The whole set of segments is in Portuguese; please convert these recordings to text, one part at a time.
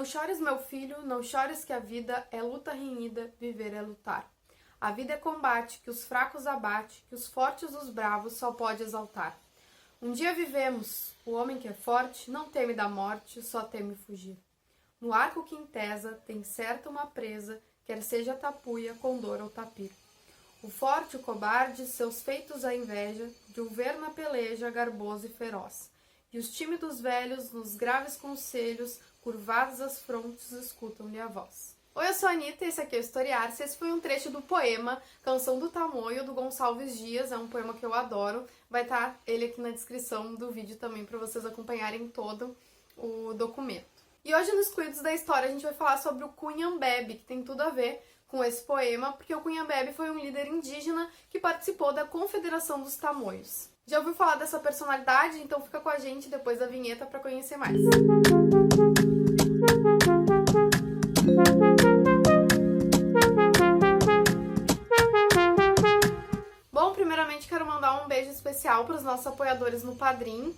Não chores, meu filho, não chores que a vida é luta renhida, viver é lutar. A vida é combate, que os fracos abate, que os fortes os bravos só pode exaltar. Um dia vivemos, o homem que é forte não teme da morte, só teme fugir. No arco que entesa tem certa uma presa, quer seja tapuia, condor ou tapir. O forte, o cobarde, seus feitos a inveja, de o ver na peleja garboso e feroz. E os tímidos velhos, nos graves conselhos, curvadas as frontes, escutam-lhe a voz. Oi, eu sou a Anitta e esse aqui é o Historiar-se. Esse foi um trecho do poema Canção do Tamoio, do Gonçalves Dias. É um poema que eu adoro. Vai estar ele aqui na descrição do vídeo também para vocês acompanharem todo o documento. E hoje, nos Excluídos da História, a gente vai falar sobre o Cunhambebe, que tem tudo a ver com esse poema, porque o Cunhambebe foi um líder indígena que participou da Confederação dos Tamoios. Já ouviu falar dessa personalidade? Então fica com a gente depois da vinheta para conhecer mais. Bom, primeiramente quero mandar um beijo especial para os nossos apoiadores no Padrim.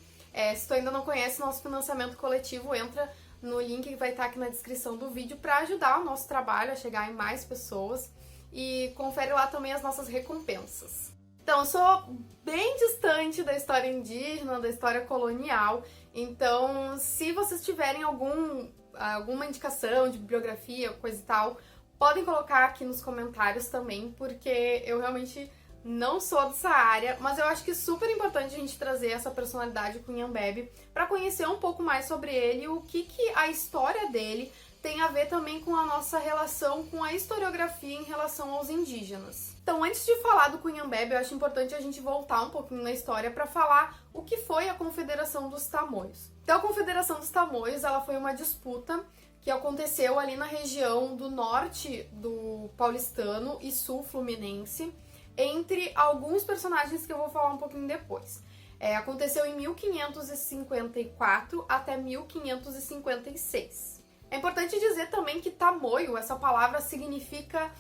Se tu ainda não conhece nosso financiamento coletivo, entra no link que vai estar aqui na descrição do vídeo para ajudar o nosso trabalho a chegar em mais pessoas e confere lá também as nossas recompensas. Então, eu sou bem distante da história indígena, da história colonial, então se vocês tiverem alguma indicação de bibliografia, coisa e tal, podem colocar aqui nos comentários também, porque eu realmente não sou dessa área, mas eu acho que é super importante a gente trazer essa personalidade Cunhambebe para conhecer um pouco mais sobre ele e o que a história dele tem a ver também com a nossa relação com a historiografia em relação aos indígenas. Então, antes de falar do Cunhambebe, eu acho importante a gente voltar um pouquinho na história para falar o que foi a Confederação dos Tamoios. Então, a Confederação dos Tamoios, ela foi uma disputa que aconteceu ali na região do norte do paulistano e sul fluminense, entre alguns personagens que eu vou falar um pouquinho depois. Aconteceu em 1554 até 1556. É importante dizer também que tamoio, essa palavra significa,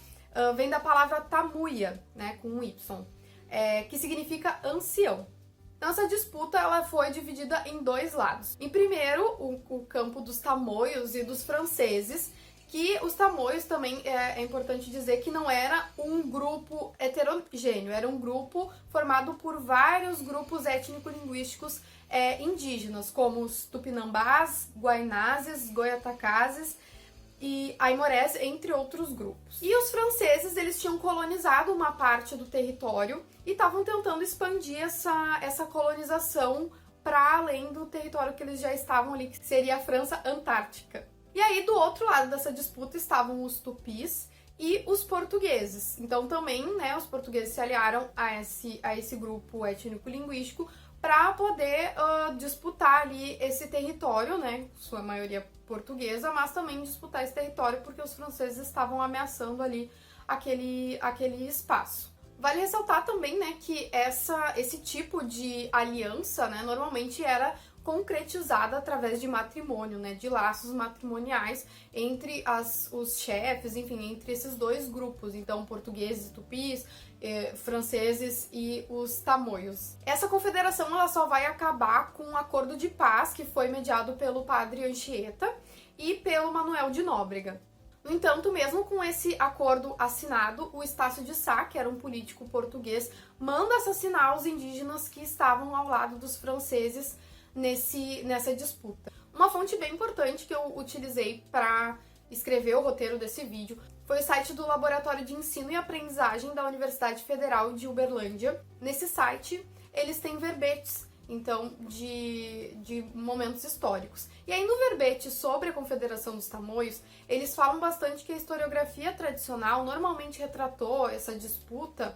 vem da palavra tamuia, né, com um Y, que significa ancião. Então essa disputa ela foi dividida em dois lados. Em primeiro, o campo dos tamoios e dos franceses, que os tamoios também é importante dizer que não era um grupo heterogêneo, era um grupo formado por vários grupos étnico-linguísticos indígenas, como os tupinambás, guainazes, goiatacazes e aimorés, entre outros grupos. E os franceses, eles tinham colonizado uma parte do território e estavam tentando expandir essa colonização para além do território que eles já estavam ali, que seria a França Antártica. E aí, do outro lado dessa disputa estavam os tupis e os portugueses. Então, também, né, os portugueses se aliaram a esse grupo étnico-linguístico para poder disputar ali esse território, né, sua maioria portuguesa, mas também disputar esse território porque os franceses estavam ameaçando ali aquele espaço. Vale ressaltar também, né, que esse tipo de aliança, né, normalmente era concretizada através de matrimônio, né, de laços matrimoniais entre os chefes, enfim, entre esses dois grupos, então portugueses, tupis, franceses e os tamoios. Essa confederação ela só vai acabar com um acordo de paz que foi mediado pelo padre Anchieta e pelo Manuel de Nóbrega. No entanto, mesmo com esse acordo assinado, o Estácio de Sá, que era um político português, manda assassinar os indígenas que estavam ao lado dos franceses nessa disputa. Uma fonte bem importante que eu utilizei para escrever o roteiro desse vídeo foi o site do Laboratório de Ensino e Aprendizagem da Universidade Federal de Uberlândia. Nesse site, eles têm verbetes, então, de momentos históricos. E aí, no verbete sobre a Confederação dos Tamoios, eles falam bastante que a historiografia tradicional normalmente retratou essa disputa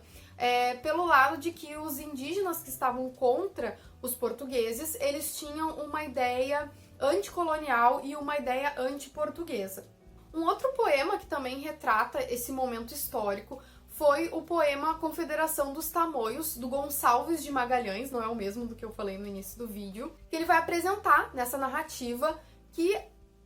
pelo lado de que os indígenas que estavam contra os portugueses, eles tinham uma ideia anticolonial e uma ideia anti-portuguesa. Um outro poema que também retrata esse momento histórico foi o poema Confederação dos Tamoios, do Gonçalves de Magalhães, não é o mesmo do que eu falei no início do vídeo, que ele vai apresentar nessa narrativa que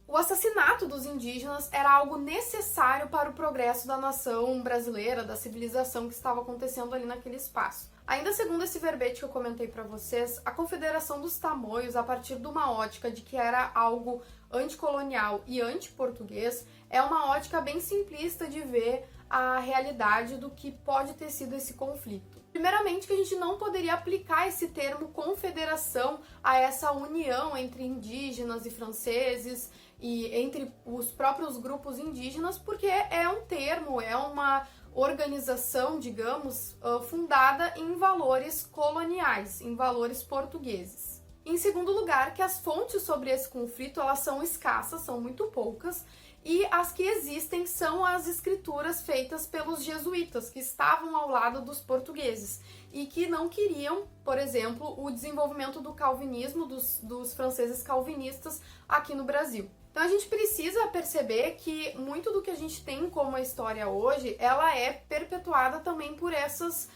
o assassinato dos indígenas era algo necessário para o progresso da nação brasileira, da civilização que estava acontecendo ali naquele espaço. Ainda segundo esse verbete que eu comentei para vocês, a Confederação dos Tamoios, a partir de uma ótica de que era algo anticolonial e anti-português, é uma ótica bem simplista de ver a realidade do que pode ter sido esse conflito. Primeiramente, que a gente não poderia aplicar esse termo confederação a essa união entre indígenas e franceses e entre os próprios grupos indígenas, porque é um termo, é uma organização, digamos, fundada em valores coloniais, em valores portugueses. Em segundo lugar, que as fontes sobre esse conflito elas são escassas, são muito poucas, e as que existem são as escrituras feitas pelos jesuítas, que estavam ao lado dos portugueses e que não queriam, por exemplo, o desenvolvimento do calvinismo, dos franceses calvinistas aqui no Brasil. Então a gente precisa perceber que muito do que a gente tem como a história hoje, ela é perpetuada também por esses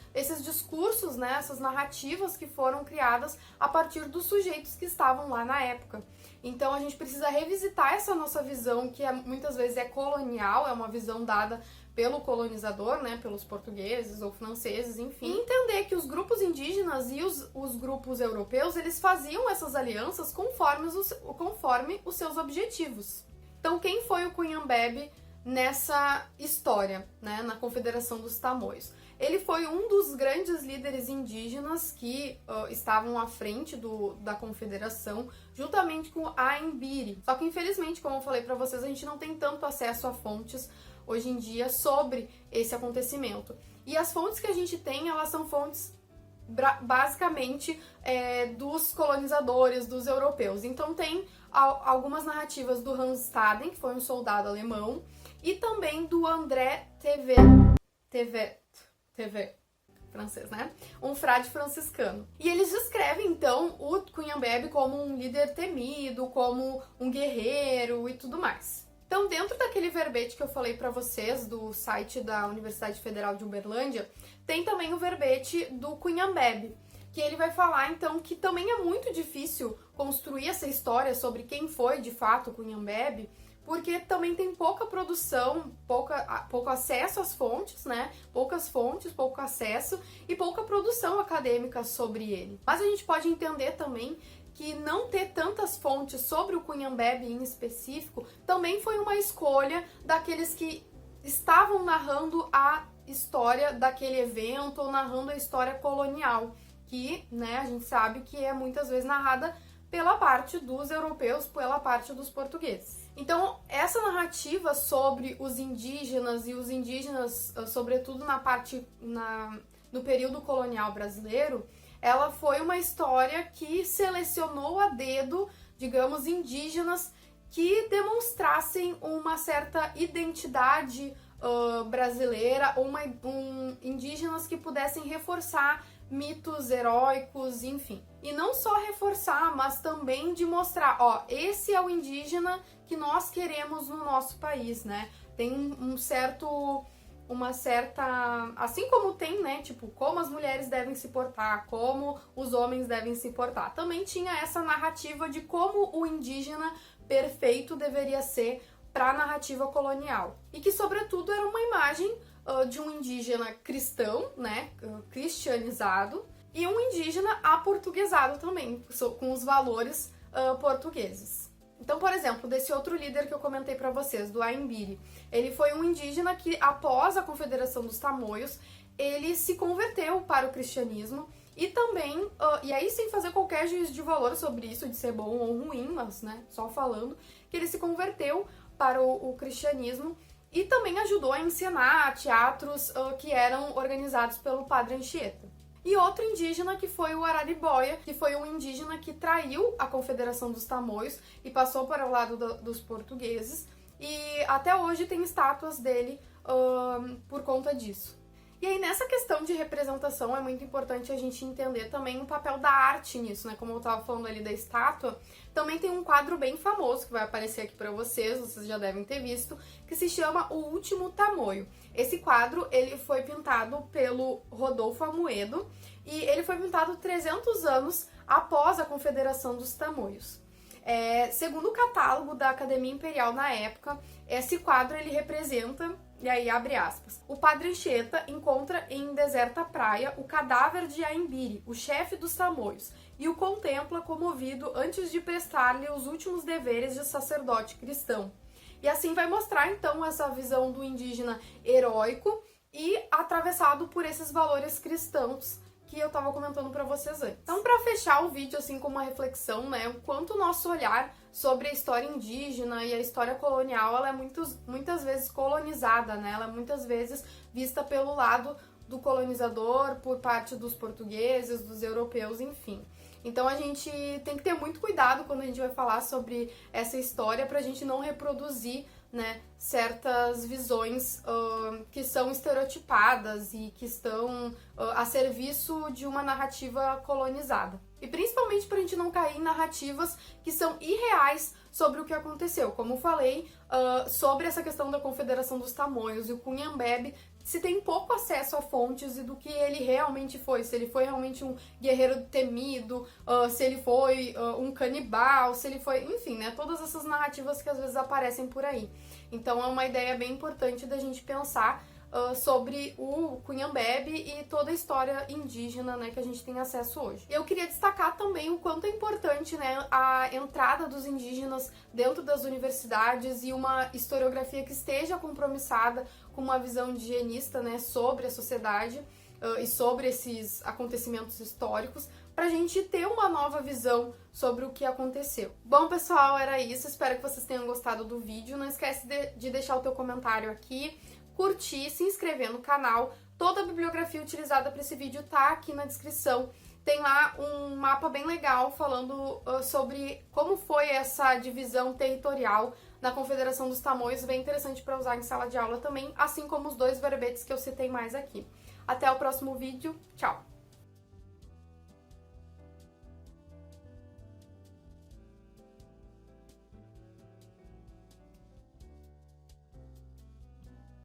discursos, né, essas narrativas que foram criadas a partir dos sujeitos que estavam lá na época. Então a gente precisa revisitar essa nossa visão, que muitas vezes é colonial, é uma visão dada pelo colonizador, né, pelos portugueses ou franceses, enfim, e entender que os grupos indígenas e os grupos europeus, eles faziam essas alianças conforme os seus objetivos. Então, quem foi o Cunhambebe nessa história, né, na Confederação dos Tamoios? Ele foi um dos grandes líderes indígenas que estavam à frente da confederação, juntamente com a Imbiri. Só que, infelizmente, como eu falei para vocês, a gente não tem tanto acesso a fontes hoje em dia sobre esse acontecimento. E as fontes que a gente tem, elas são fontes basicamente dos colonizadores, dos europeus. Então tem algumas narrativas do Hans Staden, que foi um soldado alemão, e também do André Tevet, francês, né? Um frade franciscano. E eles descrevem, então, o Cunhambebe como um líder temido, como um guerreiro e tudo mais. Então, dentro daquele verbete que eu falei pra vocês, do site da Universidade Federal de Uberlândia, tem também o verbete do Cunhambebe, que ele vai falar, então, que também é muito difícil construir essa história sobre quem foi, de fato, o Cunhambebe, porque também tem pouca produção, pouco acesso às fontes, né? Poucas fontes, pouco acesso e pouca produção acadêmica sobre ele. Mas a gente pode entender também que não ter tantas fontes sobre o Cunhambebe em específico também foi uma escolha daqueles que estavam narrando a história daquele evento ou narrando a história colonial, que, né, a gente sabe que é muitas vezes narrada pela parte dos europeus, pela parte dos portugueses. Então, essa narrativa sobre os indígenas e os indígenas, sobretudo no período colonial brasileiro, ela foi uma história que selecionou a dedo, digamos, indígenas que demonstrassem uma certa identidade brasileira, ou indígenas que pudessem reforçar mitos heróicos, enfim. E não só reforçar, mas também de mostrar, ó, esse é o indígena que nós queremos no nosso país, né? Tem uma certa... Assim como tem, né, tipo, como as mulheres devem se portar, como os homens devem se portar. Também tinha essa narrativa de como o indígena perfeito deveria ser para a narrativa colonial. E que, sobretudo, era uma imagem de um indígena cristão, né, cristianizado, e um indígena aportuguesado também, com os valores portugueses. Então, por exemplo, desse outro líder que eu comentei para vocês, do Aimbiri, ele foi um indígena que, após a Confederação dos Tamoios, ele se converteu para o cristianismo e também, e aí sem fazer qualquer juízo de valor sobre isso, de ser bom ou ruim, mas, né, só falando, que ele se converteu para o cristianismo e também ajudou a encenar teatros que eram organizados pelo Padre Anchieta. E outro indígena que foi o Araribóia, que foi um indígena que traiu a Confederação dos Tamoios e passou para o lado dos portugueses, e até hoje tem estátuas dele por conta disso. E aí, nessa questão de representação, é muito importante a gente entender também o papel da arte nisso, né? Como eu tava falando ali da estátua, também tem um quadro bem famoso que vai aparecer aqui pra vocês já devem ter visto, que se chama O Último Tamoio. Esse quadro, ele foi pintado pelo Rodolfo Amoedo e ele foi pintado 300 anos após a Confederação dos Tamoios. Segundo o catálogo da Academia Imperial na época, esse quadro ele representa E aí, abre aspas. O padre Anchieta encontra em deserta praia o cadáver de Aimbiri, o chefe dos tamoios, e o contempla comovido antes de prestar-lhe os últimos deveres de sacerdote cristão. E assim vai mostrar, então, essa visão do indígena heróico e atravessado por esses valores cristãos que eu tava comentando pra vocês antes. Então, pra fechar o vídeo, assim, com uma reflexão, né, o quanto o nosso olhar sobre a história indígena e a história colonial, ela é muitas vezes colonizada, né, ela é muitas vezes vista pelo lado do colonizador, por parte dos portugueses, dos europeus, enfim. Então a gente tem que ter muito cuidado quando a gente vai falar sobre essa história pra gente não reproduzir, né, certas visões que são estereotipadas e que estão a serviço de uma narrativa colonizada. E principalmente pra gente não cair em narrativas que são irreais sobre o que aconteceu. Como falei, sobre essa questão da Confederação dos Tamoios e o Cunha Mbebe, se tem pouco acesso a fontes e do que ele realmente foi, se ele foi realmente um guerreiro temido, se ele foi um canibal, se ele foi, enfim, né, todas essas narrativas que às vezes aparecem por aí. Então é uma ideia bem importante da gente pensar sobre o Cunha Mbebe e toda a história indígena, né, que a gente tem acesso hoje. Eu queria destacar também o quanto é importante, né, a entrada dos indígenas dentro das universidades e uma historiografia que esteja compromissada com uma visão indigenista, né, sobre a sociedade e sobre esses acontecimentos históricos, pra gente ter uma nova visão sobre o que aconteceu. Bom, pessoal, era isso. Espero que vocês tenham gostado do vídeo. Não esquece de deixar o teu comentário aqui, curtir, se inscrever no canal. Toda a bibliografia utilizada para esse vídeo tá aqui na descrição. Tem lá um mapa bem legal falando sobre como foi essa divisão territorial na Confederação dos Tamoios, bem interessante para usar em sala de aula também, assim como os 2 verbetes que eu citei mais aqui. Até o próximo vídeo, tchau!